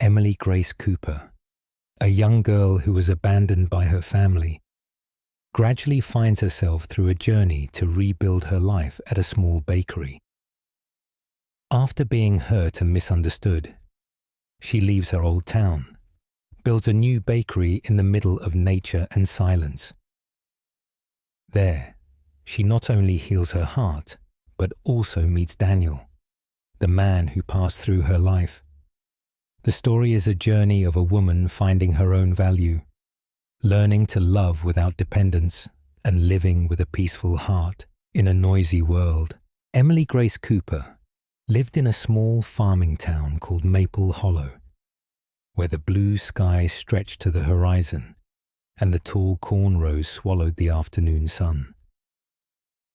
Emily Grace Cooper, a young girl who was abandoned by her family, gradually finds herself through a journey to rebuild her life at a small bakery. After being hurt and misunderstood, she leaves her old town, builds a new bakery in the middle of nature and silence. There, she not only heals her heart, but also meets Daniel, the man who passed through her life. The story is a journey of a woman finding her own value, learning to love without dependence, and living with a peaceful heart in a noisy world. Emily Grace Cooper lived in a small farming town called Maple Hollow, where the blue sky stretched to the horizon and the tall cornrows swallowed the afternoon sun.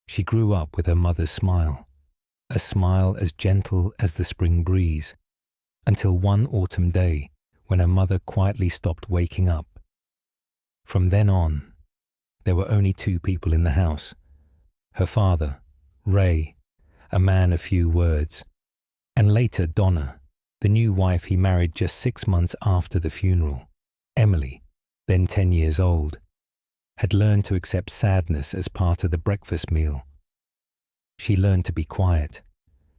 She grew up with her mother's smile, a smile as gentle as the spring breeze, until one autumn day when her mother quietly stopped waking up. From then on, there were only two people in the house: her father, Ray, a man of few words, and later Donna, the new wife he married just 6 months after the funeral. Emily, then 10 years old, had learned to accept sadness as part of the breakfast meal. She learned to be quiet,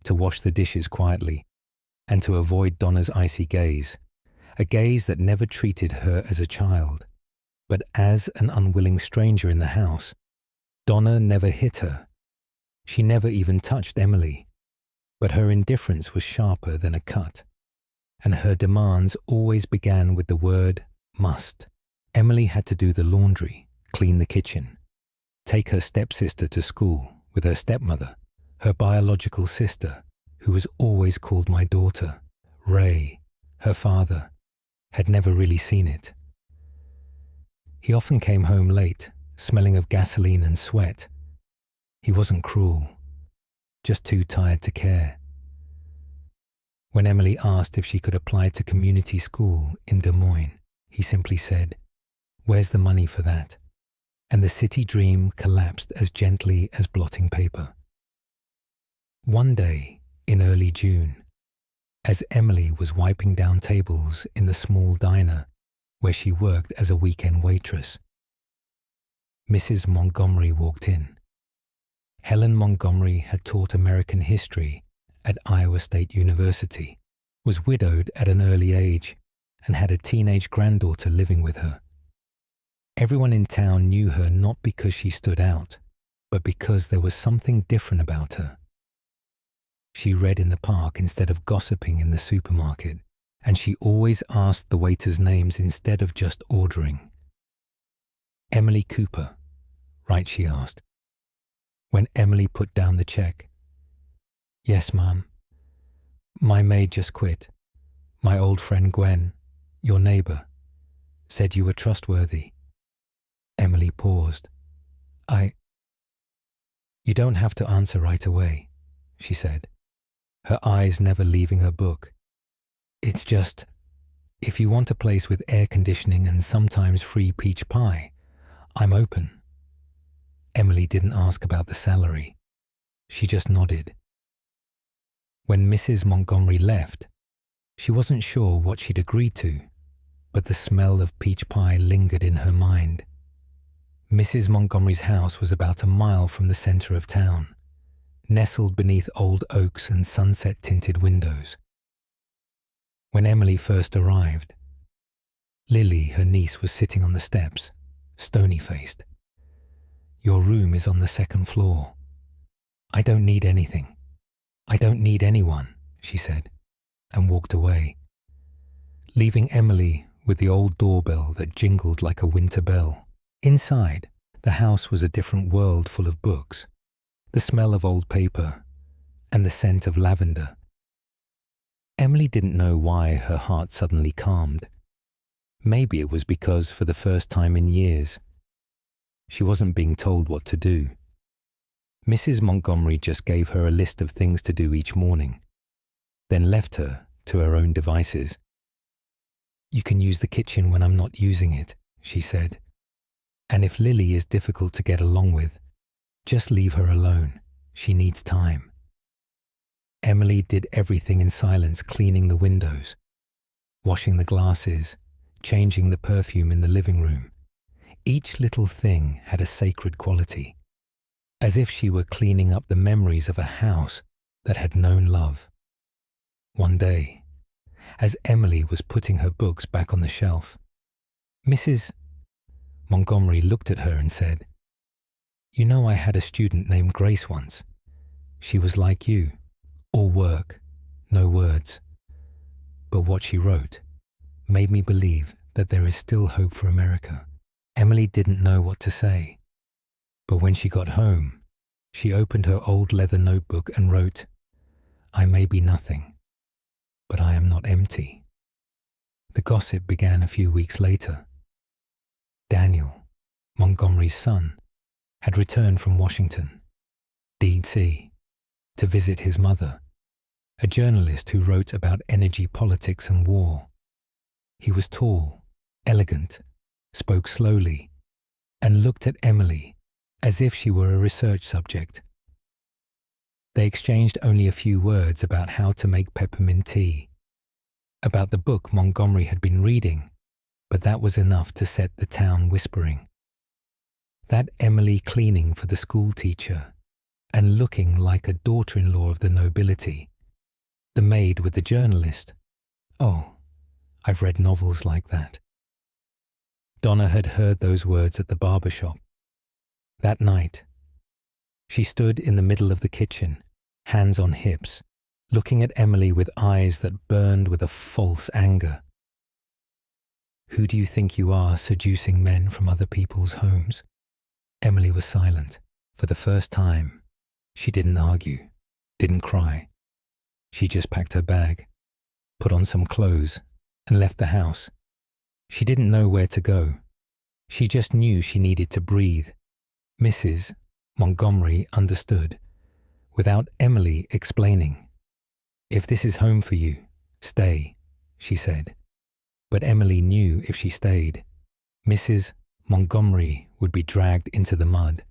to wash the dishes quietly, and to avoid Donna's icy gaze, a gaze that never treated her as a child, but as an unwilling stranger in the house. Donna never hit her. She never even touched Emily, but her indifference was sharper than a cut, and her demands always began with the word must. Emily had to do the laundry, clean the kitchen, take her stepsister to school with her stepmother, her biological sister, who was always called my daughter. Ray, her father, had never really seen it. He often came home late, smelling of gasoline and sweat. He wasn't cruel, just too tired to care. When Emily asked if she could apply to community school in Des Moines, he simply said, "Where's the money for that?" And the city dream collapsed as gently as blotting paper. One day, in early June, as Emily was wiping down tables in the small diner where she worked as a weekend waitress, Mrs. Montgomery walked in. Helen Montgomery had taught American history at Iowa State University, was widowed at an early age, and had a teenage granddaughter living with her. Everyone in town knew her not because she stood out, but because there was something different about her. She read in the park instead of gossiping in the supermarket, and she always asked the waiters' names instead of just ordering. "Emily Cooper, right?" she asked. When Emily put down the check, "Yes, ma'am. My maid just quit. My old friend Gwen, your neighbor, said you were trustworthy." Emily paused. You don't have to answer right away," she said, her eyes never leaving her book. "It's just, if you want a place with air conditioning and sometimes free peach pie, I'm open." Emily didn't ask about the salary. She just nodded. When Mrs. Montgomery left, she wasn't sure what she'd agreed to, but the smell of peach pie lingered in her mind. Mrs. Montgomery's house was about a mile from the center of town, nestled beneath old oaks and sunset-tinted windows. When Emily first arrived, Lily, her niece, was sitting on the steps, stony-faced. "Your room is on the second floor. I don't need anything. I don't need anyone," she said, and walked away, leaving Emily with the old doorbell that jingled like a winter bell. Inside, the house was a different world full of books, the smell of old paper, and the scent of lavender. Emily didn't know why her heart suddenly calmed. Maybe it was because, for the first time in years, she wasn't being told what to do. Mrs. Montgomery just gave her a list of things to do each morning, then left her to her own devices. "You can use the kitchen when I'm not using it," she said. "And if Lily is difficult to get along with, just leave her alone. She needs time." Emily did everything in silence, cleaning the windows, washing the glasses, changing the perfume in the living room. Each little thing had a sacred quality, as if she were cleaning up the memories of a house that had known love. One day, as Emily was putting her books back on the shelf, Mrs. Montgomery looked at her and said, "You know, I had a student named Grace once. She was like you, all work, no words. But what she wrote made me believe that there is still hope for America." Emily didn't know what to say, but when she got home, she opened her old leather notebook and wrote, "I may be nothing, but I am not empty." The gossip began a few weeks later. Daniel, Montgomery's son, had returned from Washington, D.C., to visit his mother, a journalist who wrote about energy politics and war. He was tall, elegant, spoke slowly, and looked at Emily as if she were a research subject. They exchanged only a few words about how to make peppermint tea, about the book Montgomery had been reading, but that was enough to set the town whispering. That Emily cleaning for the school teacher and looking like a daughter-in-law of the nobility, the maid with the journalist. Oh, I've read novels like that. Donna had heard those words at the barber shop. That night, she stood in the middle of the kitchen, hands on hips, looking at Emily with eyes that burned with a false anger. "Who do you think you are, seducing men from other people's homes?" Emily was silent. For the first time, she didn't argue, didn't cry. She just packed her bag, put on some clothes, and left the house. She didn't know where to go. She just knew she needed to breathe. Mrs. Montgomery understood, without Emily explaining. "If this is home for you, stay," she said. But Emily knew if she stayed, Mrs. Montgomery would be dragged into the mud.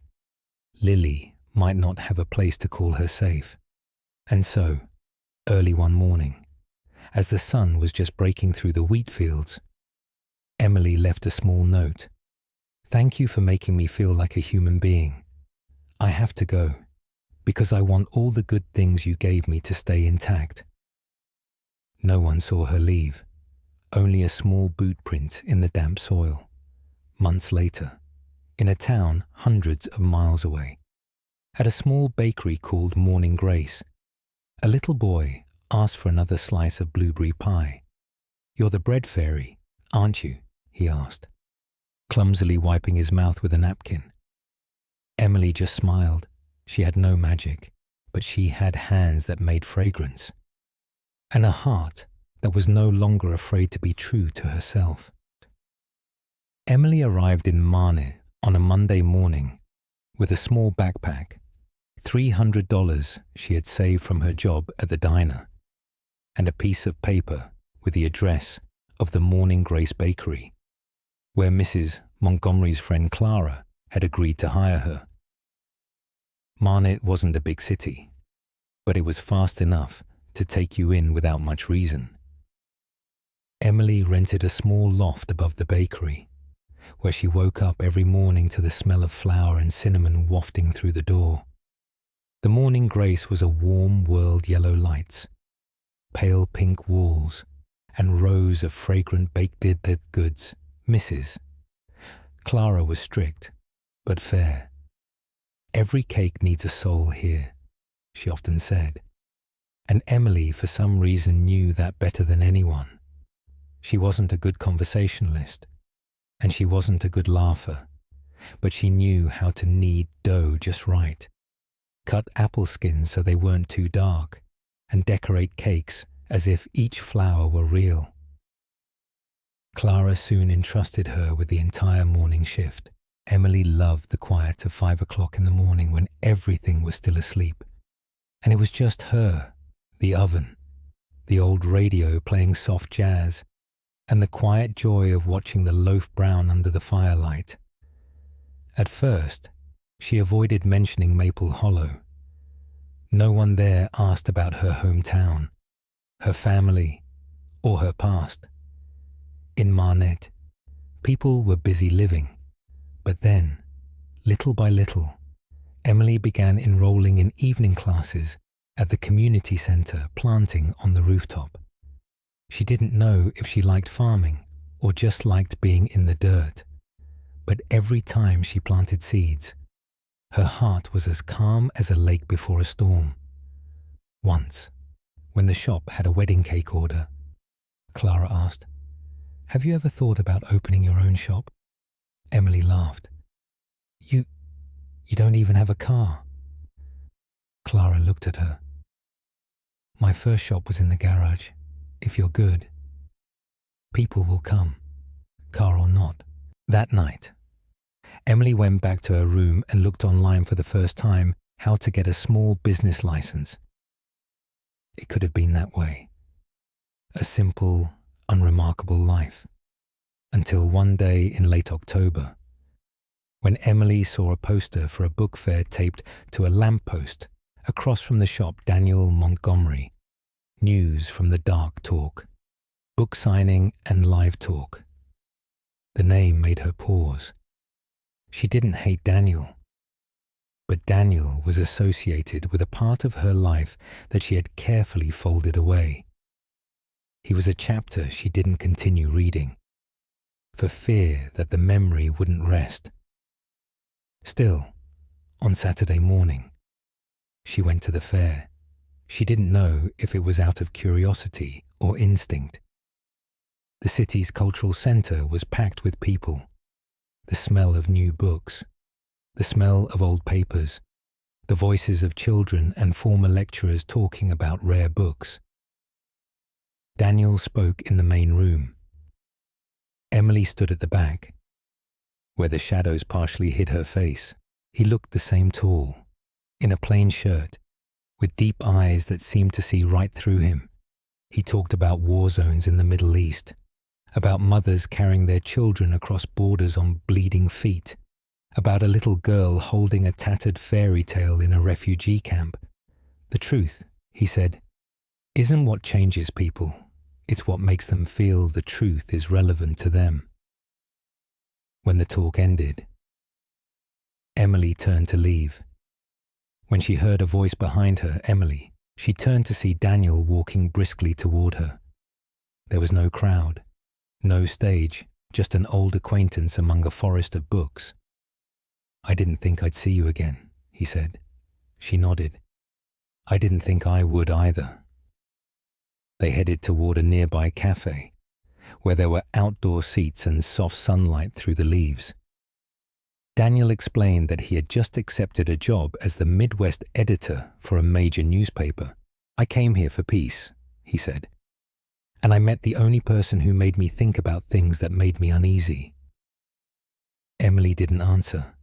Lily might not have a place to call her safe. And so, early one morning, as the sun was just breaking through the wheat fields, Emily left a small note. "Thank you for making me feel like a human being. I have to go, because I want all the good things you gave me to stay intact." No one saw her leave, only a small boot print in the damp soil. Months later, in a town hundreds of miles away, at a small bakery called Morning Grace, a little boy asked for another slice of blueberry pie. "You're the bread fairy, aren't you?" he asked, clumsily wiping his mouth with a napkin. Emily just smiled. She had no magic, but she had hands that made fragrance, and a heart that was no longer afraid to be true to herself. Emily arrived in Marne on a Monday morning with a small backpack, $300 she had saved from her job at the diner, and a piece of paper with the address of the Morning Grace Bakery, where Mrs. Montgomery's friend Clara had agreed to hire her. Marne wasn't a big city, but it was fast enough to take you in without much reason. Emily rented a small loft above the bakery, where she woke up every morning to the smell of flour and cinnamon wafting through the door. The Morning Grace was a warm world yellow lights, pale pink walls, and rows of fragrant baked goods. Mrs. Clara was strict, but fair. "Every cake needs a soul here," she often said, and Emily for some reason knew that better than anyone. She wasn't a good conversationalist, and she wasn't a good laugher, but she knew how to knead dough just right, cut apple skins so they weren't too dark, and decorate cakes as if each flower were real. Clara soon entrusted her with the entire morning shift. Emily loved the quiet of 5 o'clock in the morning when everything was still asleep, and it was just her, the oven, the old radio playing soft jazz, and the quiet joy of watching the loaf brown under the firelight. At first, she avoided mentioning Maple Hollow. No one there asked about her hometown, her family, or her past. In Marnet, people were busy living, but then, little by little, Emily began enrolling in evening classes at the community centre planting on the rooftop. She didn't know if she liked farming or just liked being in the dirt, but every time she planted seeds, her heart was as calm as a lake before a storm. Once, when the shop had a wedding cake order, Clara asked, "Have you ever thought about opening your own shop?" Emily laughed. You don't even have a car." Clara looked at her. "My first shop was in the garage. If you're good, people will come, car or not." That night, Emily went back to her room and looked online for the first time how to get a small business license. It could have been that way. A simple, unremarkable life. Until one day in late October, when Emily saw a poster for a book fair taped to a lamppost across from the shop Daniel Montgomery, news from the dark talk, book signing and live talk. The name made her pause. She didn't hate Daniel, but Daniel was associated with a part of her life that she had carefully folded away. He was a chapter she didn't continue reading, for fear that the memory wouldn't rest. Still, on Saturday morning, she went to the fair. She didn't know if it was out of curiosity or instinct. The city's cultural centre was packed with people. The smell of new books, the smell of old papers, the voices of children and former lecturers talking about rare books. Daniel spoke in the main room. Emily stood at the back, where the shadows partially hid her face. He looked the same tall, in a plain shirt, with deep eyes that seemed to see right through him. He talked about war zones in the Middle East, about mothers carrying their children across borders on bleeding feet, about a little girl holding a tattered fairy tale in a refugee camp. The truth, he said, isn't what changes people. It's what makes them feel the truth is relevant to them. When the talk ended, Emily turned to leave. When she heard a voice behind her, Emily, she turned to see Daniel walking briskly toward her. There was no crowd, no stage, just an old acquaintance among a forest of books. "I didn't think I'd see you again," he said. She nodded. "I didn't think I would either." They headed toward a nearby cafe, where there were outdoor seats and soft sunlight through the leaves. Daniel explained that he had just accepted a job as the Midwest editor for a major newspaper. "I came here for peace," he said, "and I met the only person who made me think about things that made me uneasy." Emily didn't answer,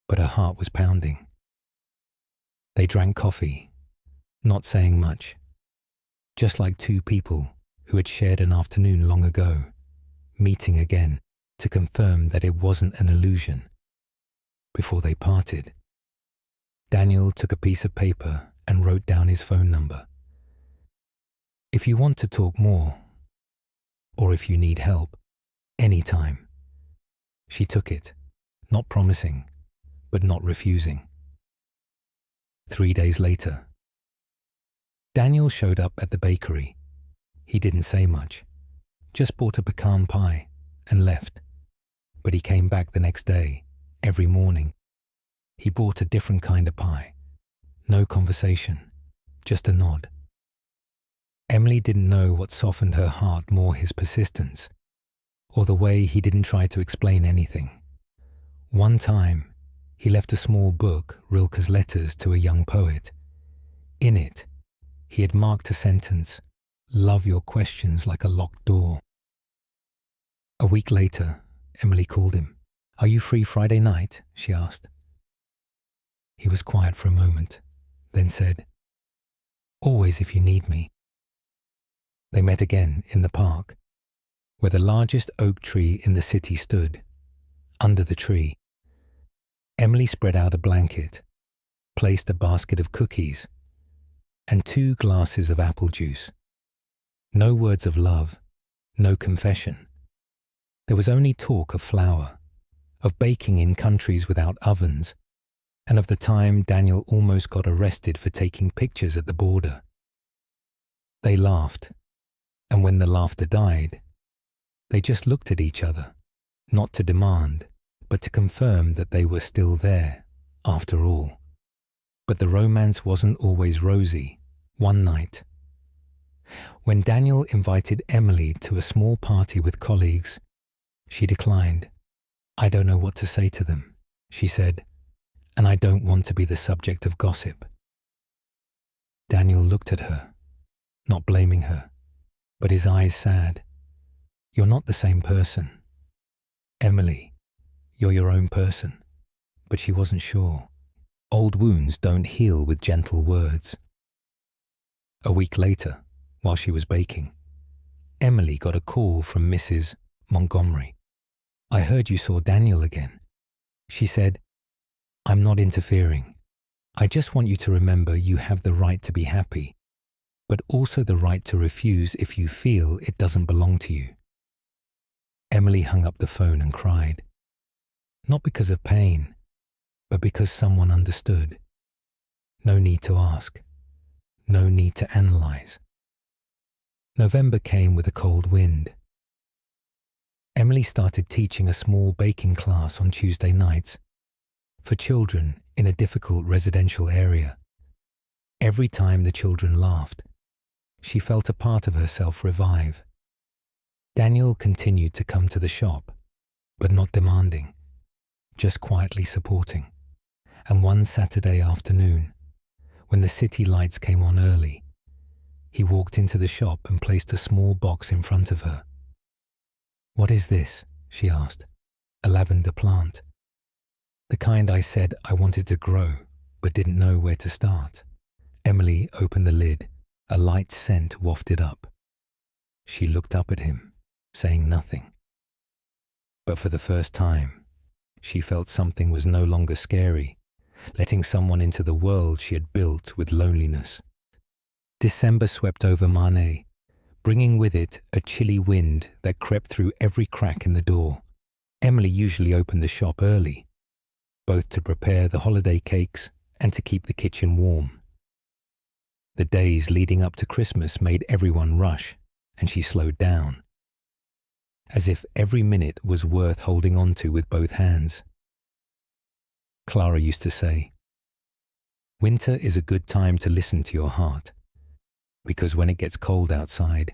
but her heart was pounding. They drank coffee, not saying much, just like two people who had shared an afternoon long ago, meeting again to confirm that it wasn't an illusion. Before they parted, Daniel took a piece of paper and wrote down his phone number. "If you want to talk more, or if you need help, anytime." She took it, not promising, but not refusing. 3 days later, Daniel showed up at the bakery. He didn't say much, just bought a pecan pie and left. But he came back the next day, every morning. He bought a different kind of pie. No conversation, just a nod. Emily didn't know what softened her heart more, his persistence, or the way he didn't try to explain anything. One time, he left a small book, Rilke's letters to a young poet. In it, he had marked a sentence, "Love your questions like a locked door." A week later, Emily called him. "Are you free Friday night?" she asked. He was quiet for a moment, then said, "Always if you need me." They met again in the park, where the largest oak tree in the city stood. Under the tree, Emily spread out a blanket, placed a basket of cookies, and 2 glasses of apple juice. No words of love, no confession, There was only talk of flour, of baking in countries without ovens, and of the time Daniel almost got arrested for taking pictures at the border. They laughed, and when the laughter died, they just looked at each other, not to demand, but to confirm that they were still there, after all. But the romance wasn't always rosy. One night, when Daniel invited Emily to a small party with colleagues, she declined. "I don't know what to say to them," she said, "and I don't want to be the subject of gossip." Daniel looked at her, not blaming her, but his eyes sad. "You're not the same person. Emily, you're your own person." But she wasn't sure. Old wounds don't heal with gentle words. A week later, while she was baking, Emily got a call from Mrs. Montgomery. "I heard you saw Daniel again." She said, "I'm not interfering. I just want you to remember you have the right to be happy, but also the right to refuse if you feel it doesn't belong to you." Emily hung up the phone and cried. Not because of pain, but because someone understood. No need to ask. No need to analyze. November came with a cold wind. Emily started teaching a small baking class on Tuesday nights for children in a difficult residential area. Every time the children laughed, she felt a part of herself revive. Daniel continued to come to the shop, but not demanding, just quietly supporting. And one Saturday afternoon, when the city lights came on early, he walked into the shop and placed a small box in front of her. "What is this?" she asked. "A lavender plant. The kind I said I wanted to grow, but didn't know where to start." Emily opened the lid. A light scent wafted up. She looked up at him, saying nothing. But for the first time, she felt something was no longer scary, letting someone into the world she had built with loneliness. December swept over Marnay, bringing with it a chilly wind that crept through every crack in the door. Emily usually opened the shop early, both to prepare the holiday cakes and to keep the kitchen warm. The days leading up to Christmas made everyone rush, and she slowed down, as if every minute was worth holding on to with both hands. Clara used to say, "Winter is a good time to listen to your heart, because when it gets cold outside,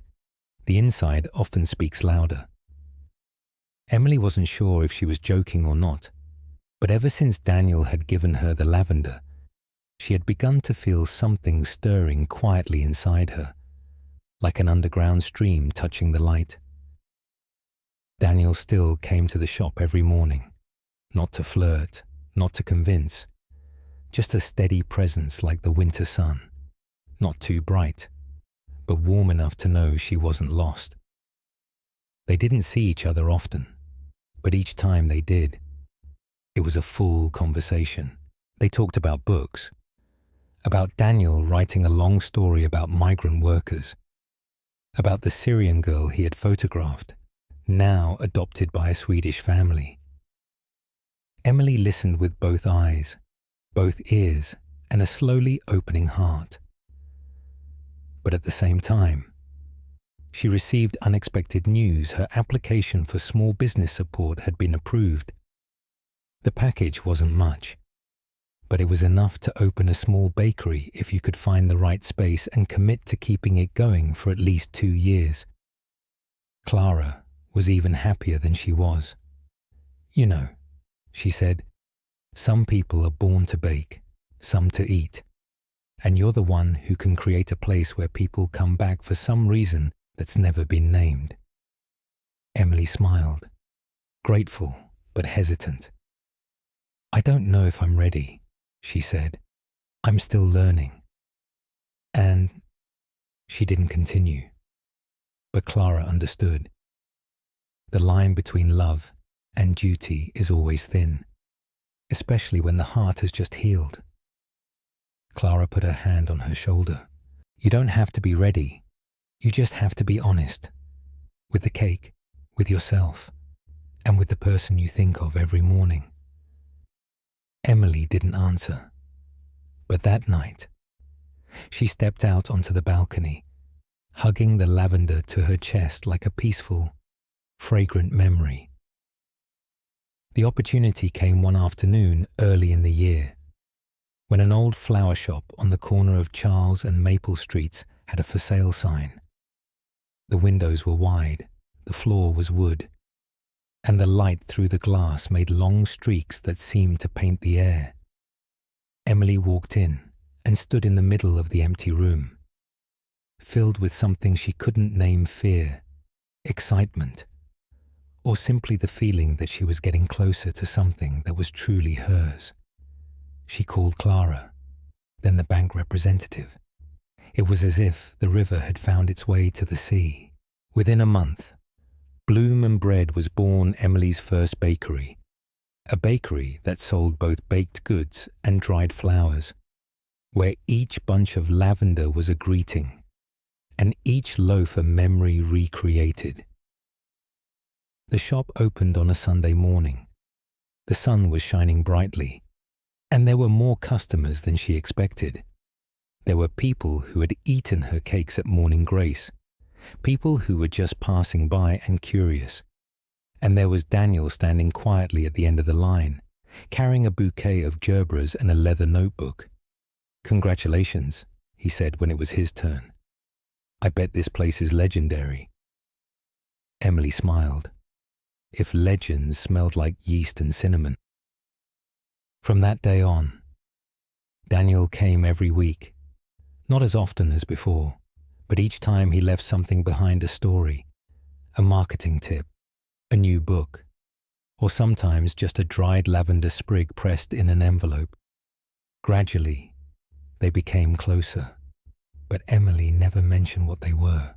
the inside often speaks louder." Emily wasn't sure if she was joking or not, but ever since Daniel had given her the lavender, she had begun to feel something stirring quietly inside her, like an underground stream touching the light. Daniel still came to the shop every morning, not to flirt, not to convince, just a steady presence like the winter sun, not too bright, but warm enough to know she wasn't lost. They didn't see each other often, but each time they did, it was a full conversation. They talked about books, about Daniel writing a long story about migrant workers, about the Syrian girl he had photographed, now adopted by a Swedish family. Emily listened with both eyes, both ears, and a slowly opening heart. But at the same time, she received unexpected news. Her application for small business support had been approved. The package wasn't much, but it was enough to open a small bakery if you could find the right space and commit to keeping it going for at least 2 years. Clara was even happier than she was. "You know," she said, "some people are born to bake, some to eat, and you're the one who can create a place where people come back for some reason that's never been named." Emily smiled, grateful but hesitant. "I don't know if I'm ready," she said. "I'm still learning." And she didn't continue. But Clara understood. The line between love and duty is always thin, especially when the heart has just healed. Clara put her hand on her shoulder. "You don't have to be ready. You just have to be honest. With the cake, with yourself. and with the person you think of every morning. Emily didn't answer, but that night, she stepped out onto the balcony, hugging the lavender to her chest like a peaceful, fragrant memory. The opportunity came one afternoon early in the year, when an old flower shop on the corner of Charles and Maple Streets had a for sale sign. The windows were wide, the floor was wood, and the light through the glass made long streaks that seemed to paint the air. Emily walked in and stood in the middle of the empty room, filled with something she couldn't name: fear, excitement, or simply the feeling that she was getting closer to something that was truly hers. She called Clara, then the bank representative. It was as if the river had found its way to the sea. Within a month, Bloom and Bread was born Emily's first bakery, a bakery that sold both baked goods and dried flowers, where each bunch of lavender was a greeting, and each loaf a memory recreated. The shop opened on a Sunday morning. The sun was shining brightly, and there were more customers than she expected. There were people who had eaten her cakes at morning grace, people who were just passing by and curious. And there was Daniel standing quietly at the end of the line, carrying a bouquet of gerbras and a leather notebook. "Congratulations," he said when it was his turn. "I bet this place is legendary." Emily smiled. If legends smelled like yeast and cinnamon. From that day on, Daniel came every week, not as often as before, but each time he left something behind: a story, a marketing tip, a new book, or sometimes just a dried lavender sprig pressed in an envelope. Gradually, they became closer, but Emily never mentioned what they were.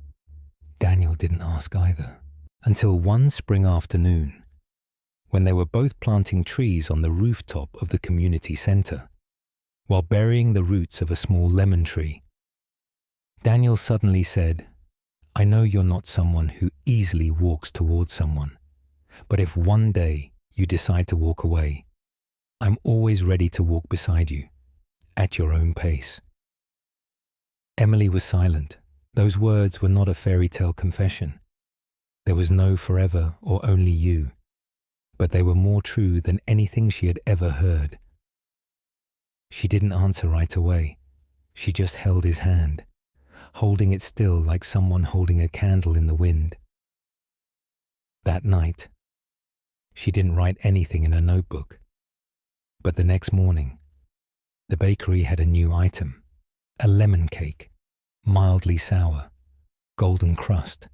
Daniel didn't ask either, until one spring afternoon, when they were both planting trees on the rooftop of the community center, while burying the roots of a small lemon tree. Daniel suddenly said, "I know you're not someone who easily walks towards someone, but if one day you decide to walk away, I'm always ready to walk beside you, at your own pace." Emily was silent. Those words were not a fairy tale confession. There was no forever or only you, but they were more true than anything she had ever heard. She didn't answer right away. She just held his hand, holding it still like someone holding a candle in the wind. That night, she didn't write anything in her notebook. But the next morning, the bakery had a new item: a lemon cake, mildly sour, golden crust,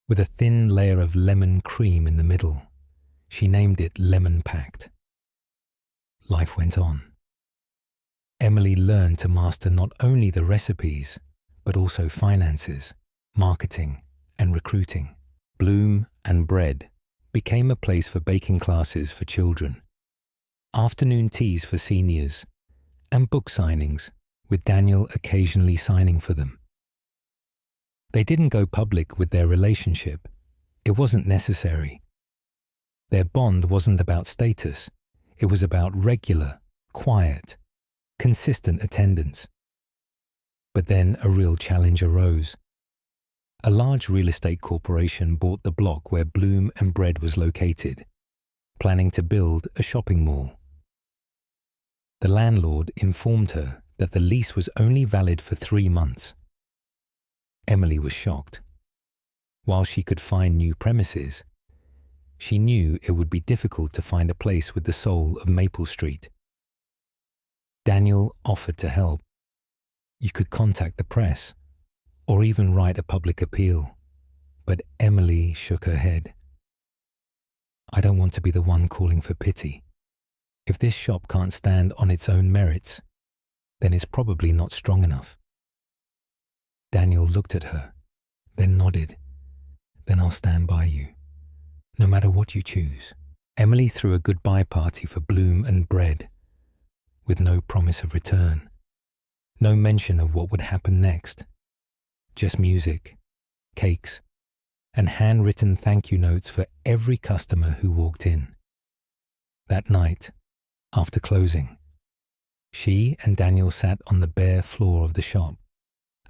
with a thin layer of lemon cream in the middle. She named it Lemon Packed. Life went on. Emily learned to master not only the recipes, but also finances, marketing, and recruiting. Bloom and Bread became a place for baking classes for children, afternoon teas for seniors, and book signings, with Daniel occasionally signing for them. They didn't go public with their relationship. It wasn't necessary. Their bond wasn't about status. It was about regular, quiet, consistent attendance. But then a real challenge arose. A large real estate corporation bought the block where Bloom and Bread was located, planning to build a shopping mall. The landlord informed her that the lease was only valid for 3 months. Emily was shocked. While she could find new premises, she knew it would be difficult to find a place with the soul of Maple Street. Daniel offered to help. You could contact the press, or even write a public appeal, but Emily shook her head. "I don't want to be the one calling for pity. If this shop can't stand on its own merits, then it's probably not strong enough." Daniel looked at her, then nodded. "Then I'll stand by you, no matter what you choose." Emily threw a goodbye party for Bloom and Bread, with no promise of return, no mention of what would happen next. Just music, cakes, and handwritten thank you notes for every customer who walked in. That night, after closing, she and Daniel sat on the bare floor of the shop,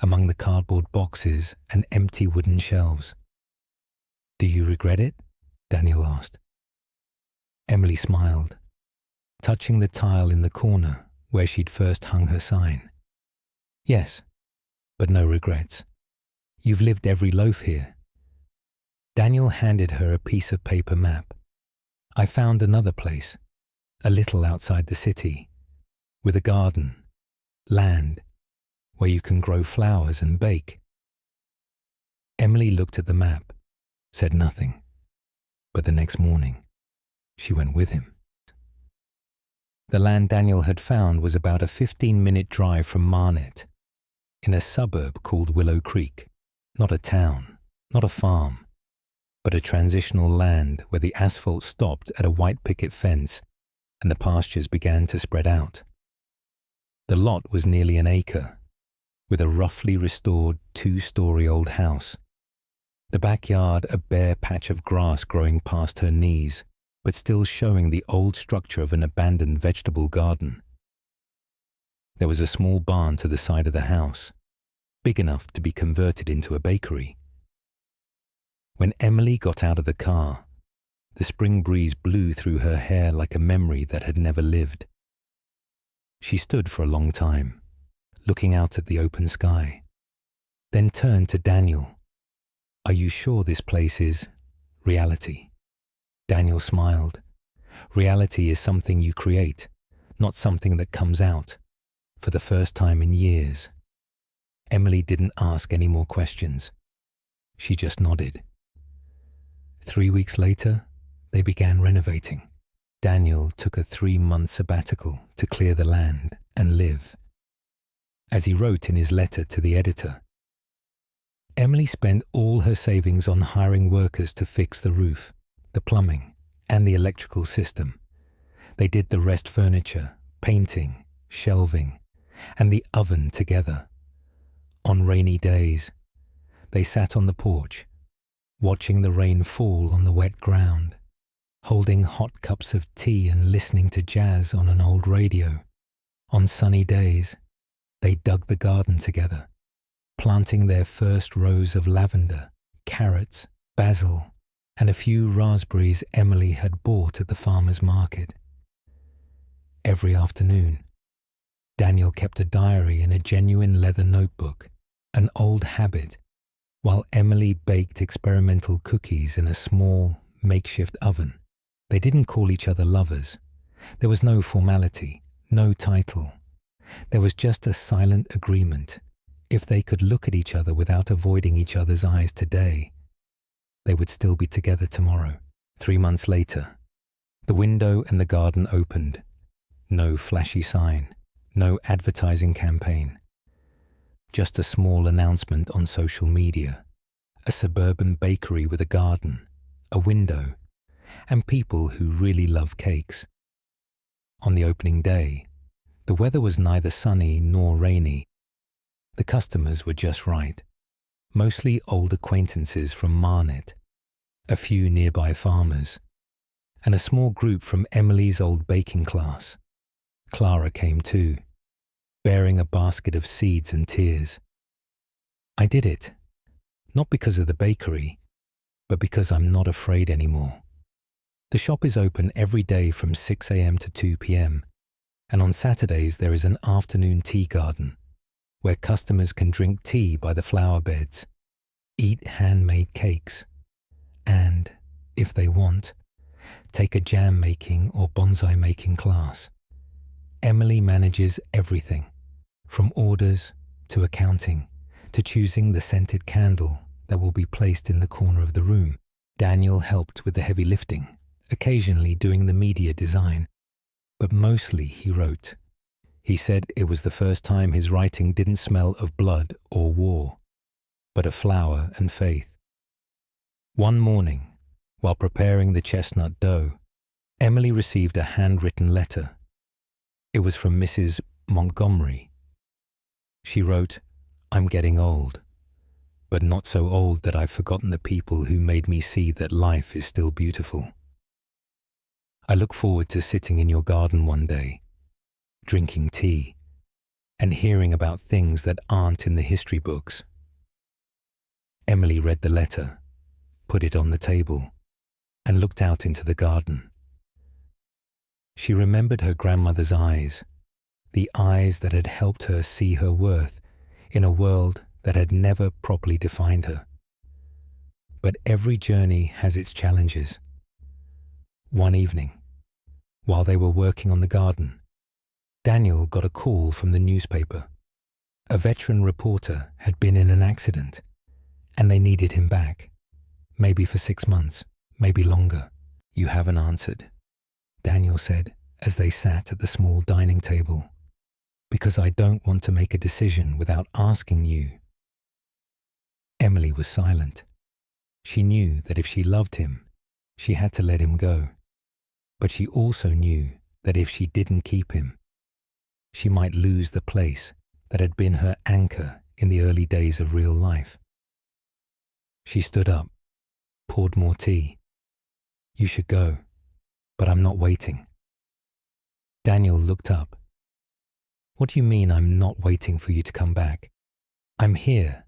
among the cardboard boxes and empty wooden shelves. "Do you regret it?" Daniel asked. Emily smiled, touching the tile in the corner where she'd first hung her sign. "Yes, but no regrets. You've lived every loaf here." Daniel handed her a piece of paper map. "I found another place, a little outside the city, with a garden, land, where you can grow flowers and bake." Emily looked at the map, said nothing, but the next morning, she went with him. The land Daniel had found was about a 15-minute drive from Marnet, in a suburb called Willow Creek. Not a town, not a farm, but a transitional land where the asphalt stopped at a white picket fence and the pastures began to spread out. The lot was nearly an acre, with a roughly restored 2-story-old house. The backyard a bare patch of grass growing past her knees, but still showing the old structure of an abandoned vegetable garden. There was a small barn to the side of the house, big enough to be converted into a bakery. When Emily got out of the car, the spring breeze blew through her hair like a memory that had never lived. She stood for a long time, looking out at the open sky, then turned to Daniel. "Are you sure this place is reality?" Daniel smiled. "Reality is something you create, not something that comes out, for the first time in years." Emily didn't ask any more questions. She just nodded. 3 weeks later, they began renovating. Daniel took a 3-month sabbatical to clear the land and live. As he wrote in his letter to the editor, Emily spent all her savings on hiring workers to fix the roof, the plumbing, and the electrical system. They did the rest furniture, painting, shelving, and the oven together. On rainy days, they sat on the porch, watching the rain fall on the wet ground, holding hot cups of tea and listening to jazz on an old radio. On sunny days, they dug the garden together, planting their first rows of lavender, carrots, basil, and a few raspberries Emily had bought at the farmer's market. Every afternoon, Daniel kept a diary in a genuine leather notebook, an old habit, while Emily baked experimental cookies in a small, makeshift oven. They didn't call each other lovers. There was no formality, no title. There was just a silent agreement. If they could look at each other without avoiding each other's eyes today, they would still be together tomorrow. 3 months later, the window and the garden opened. No flashy sign, no advertising campaign. Just a small announcement on social media, a suburban bakery with a garden, a window, and people who really love cakes. On the opening day, the weather was neither sunny nor rainy. The customers were just right, mostly old acquaintances from Marnet, a few nearby farmers, and a small group from Emily's old baking class. Clara came too, bearing a basket of seeds and tears. "I did it, not because of the bakery, but because I'm not afraid anymore. The shop is open every day from 6 a.m. to 2 p.m, and on Saturdays there is an afternoon tea garden, where customers can drink tea by the flower beds, eat handmade cakes, and, if they want, take a jam making or bonsai making class. Emily manages everything, from orders to accounting, to choosing the scented candle that will be placed in the corner of the room. Daniel helped with the heavy lifting, occasionally doing the media design, but mostly he wrote. He said it was the first time his writing didn't smell of blood or war, but of flower and faith. One morning, while preparing the chestnut dough, Emily received a handwritten letter. It was from Mrs. Montgomery. She wrote, "I'm getting old. but not so old that I've forgotten the people who made me see that life is still beautiful. I look forward to sitting in your garden one day, drinking tea, and hearing about things that aren't in the history books. Emily read the letter, put it on the table, and looked out into the garden. She remembered her grandmother's eyes, the eyes that had helped her see her worth in a world that had never properly defined her. But every journey has its challenges. One evening, while they were working on the garden, Daniel got a call from the newspaper. A veteran reporter had been in an accident, and they needed him back, maybe for 6 months, maybe longer. "You haven't answered," Daniel said as they sat at the small dining table, "because I don't want to make a decision without asking you." Emily was silent. She knew that if she loved him, she had to let him go. But she also knew that if she didn't keep him, she might lose the place that had been her anchor in the early days of real life. She stood up, poured more tea. "You should go, but I'm not waiting." Daniel looked up. "What do you mean I'm not waiting for you to come back? I'm here,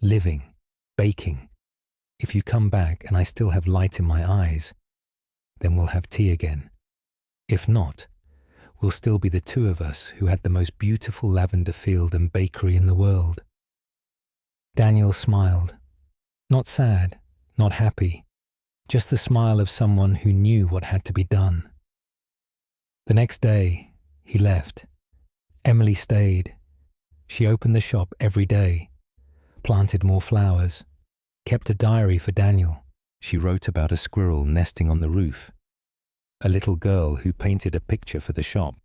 living, baking. If you come back and I still have light in my eyes, then we'll have tea again. If not, we'll still be the two of us who had the most beautiful lavender field and bakery in the world." Daniel smiled. Not sad, not happy, just the smile of someone who knew what had to be done. The next day, he left. Emily stayed. She opened the shop every day, planted more flowers, kept a diary for Daniel. She wrote about a squirrel nesting on the roof, a little girl who painted a picture for the shop,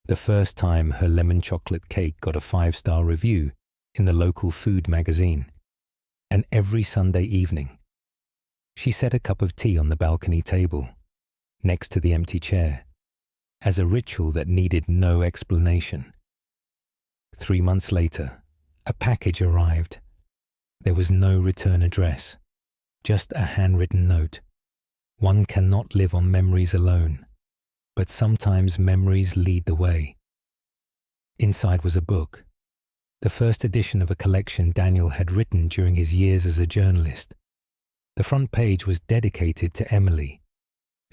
the first time her lemon chocolate cake got a 5-star review in the local food magazine, and every Sunday evening, she set a cup of tea on the balcony table, next to the empty chair, as a ritual that needed no explanation. 3 months later, a package arrived. There was no return address, just a handwritten note. "One cannot live on memories alone, but sometimes memories lead the way." Inside was a book, the first edition of a collection Daniel had written during his years as a journalist. The front page was dedicated to Emily,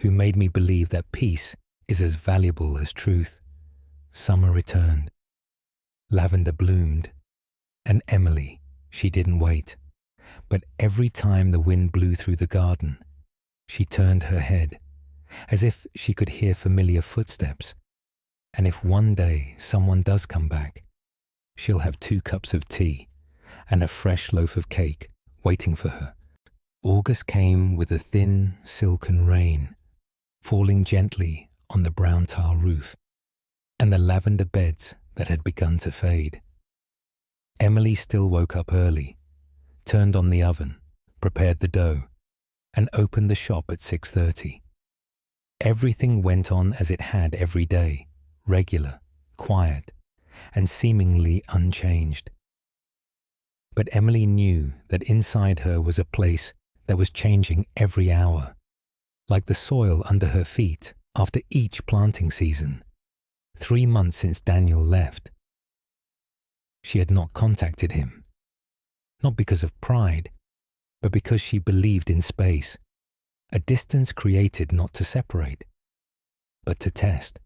who made me believe that peace is as valuable as truth. Summer returned. Lavender bloomed, and Emily, she didn't wait. But every time the wind blew through the garden, she turned her head, as if she could hear familiar footsteps. And if one day someone does come back, she'll have 2 cups of tea and a fresh loaf of cake waiting for her. August came with a thin, silken rain, falling gently on the brown tile roof and the lavender beds that had begun to fade. Emily still woke up early, turned on the oven, prepared the dough, and opened the shop at 6:30. Everything went on as it had every day, regular, quiet, and seemingly unchanged. But Emily knew that inside her was a place that was changing every hour, like the soil under her feet after each planting season. 3 months since Daniel left. She had not contacted him, not because of pride, but because she believed in space, a distance created not to separate, but to test.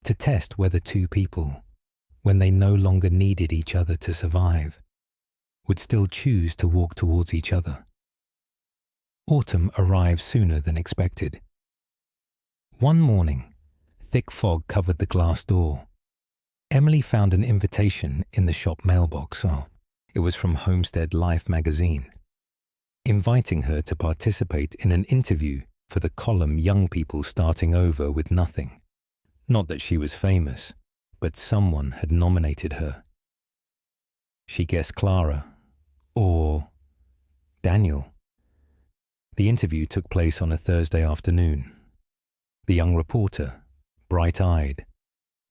To test whether 2 people, when they no longer needed each other to survive, would still choose to walk towards each other. Autumn arrived sooner than expected. One morning, thick fog covered the glass door. Emily found an invitation in the shop mailbox. It was from Homestead Life magazine, inviting her to participate in an interview for the column Young People Starting Over with Nothing. Not that she was famous, but someone had nominated her. She guessed Clara, or Daniel. The interview took place on a Thursday afternoon. The young reporter, bright-eyed,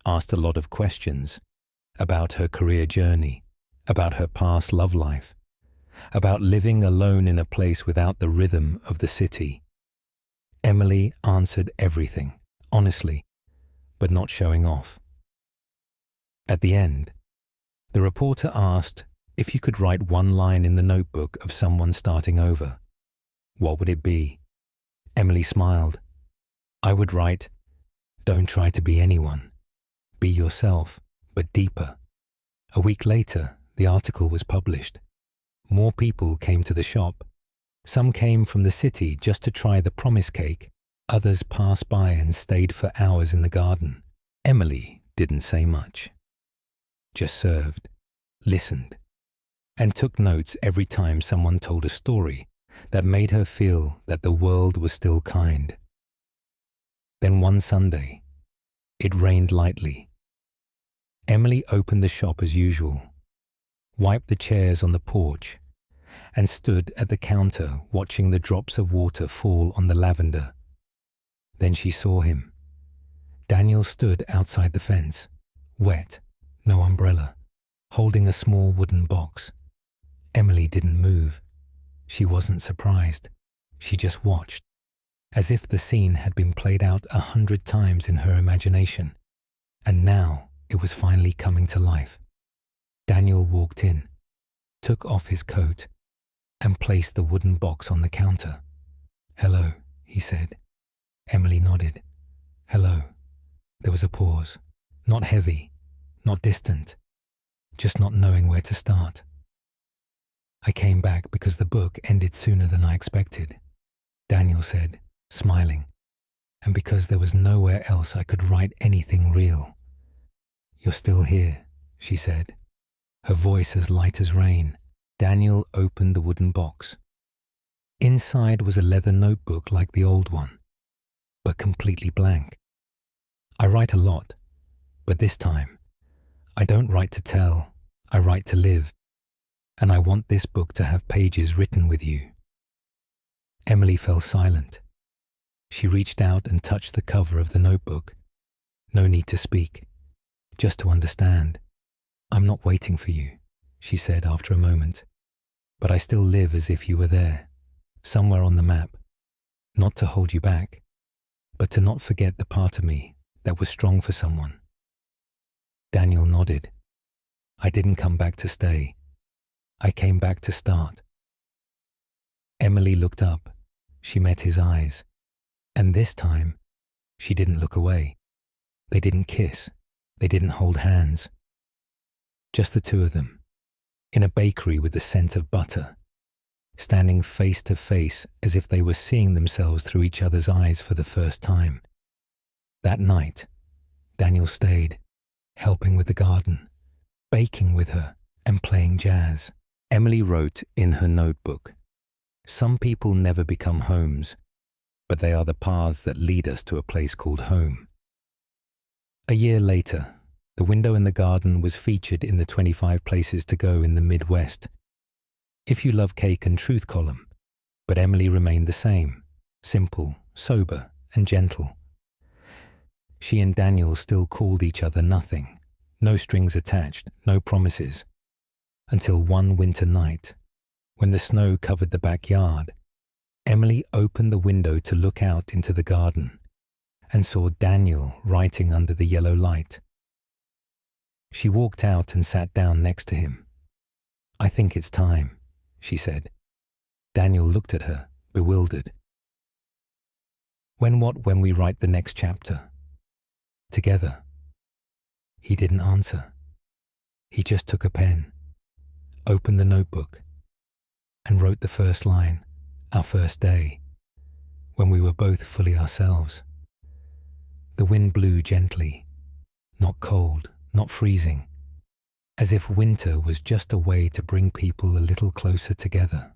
asked a lot of questions about her career journey, about her past love life, about living alone in a place without the rhythm of the city. Emily answered everything, honestly, but not showing off. At the end, the reporter asked if you could write one line in the notebook of someone starting over. What would it be? Emily smiled. I would write, "Don't try to be anyone. Be yourself, but deeper." A week later, the article was published. More people came to the shop. Some came from the city just to try the promise cake. Others passed by and stayed for hours in the garden. Emily didn't say much, just served, listened, and took notes every time someone told a story that made her feel that the world was still kind. Then one Sunday, it rained lightly. Emily opened the shop as usual, wiped the chairs on the porch, and stood at the counter watching the drops of water fall on the lavender. Then she saw him. Daniel stood outside the fence, wet, no umbrella, holding a small wooden box. Emily didn't move. She wasn't surprised. She just watched, as if the scene had been played out 100 times in her imagination, and now it was finally coming to life. Daniel walked in, took off his coat, and placed the wooden box on the counter. "Hello," he said. Emily nodded. "Hello." There was a pause. Not heavy, not distant, just not knowing where to start. "I came back because the book ended sooner than I expected," Daniel said, smiling, "and because there was nowhere else I could write anything real." "You're still here," she said, her voice as light as rain. Daniel opened the wooden box. Inside was a leather notebook like the old one, but completely blank. "I write a lot, but this time, I don't write to tell, I write to live, and I want this book to have pages written with you." Emily fell silent. She reached out and touched the cover of the notebook. No need to speak, just to understand. "I'm not waiting for you," she said after a moment, "but I still live as if you were there, somewhere on the map, not to hold you back, but to not forget the part of me that was strong for someone." Daniel nodded. "I didn't come back to stay. I came back to start." Emily looked up. She met his eyes. And this time, she didn't look away. They didn't kiss. They didn't hold hands. Just the two of them, in a bakery with the scent of butter, standing face to face as if they were seeing themselves through each other's eyes for the first time. That night, Daniel stayed, helping with the garden, baking with her, and playing jazz. Emily wrote in her notebook, "Some people never become homes, but they are the paths that lead us to a place called home." A year later, the window in the garden was featured in the 25 places to go in the Midwest. If You Love Cake and Truth column, but Emily remained the same, simple, sober, and gentle. She and Daniel still called each other nothing, no strings attached, no promises, until one winter night, when the snow covered the backyard, Emily opened the window to look out into the garden and saw Daniel writing under the yellow light. She walked out and sat down next to him. "I think it's time," she said. Daniel looked at her, bewildered. When we write the next chapter? Together." He didn't answer. He just took a pen, opened the notebook, and wrote the first line, our first day, when we were both fully ourselves. The wind blew gently, not cold, not freezing, as if winter was just a way to bring people a little closer together.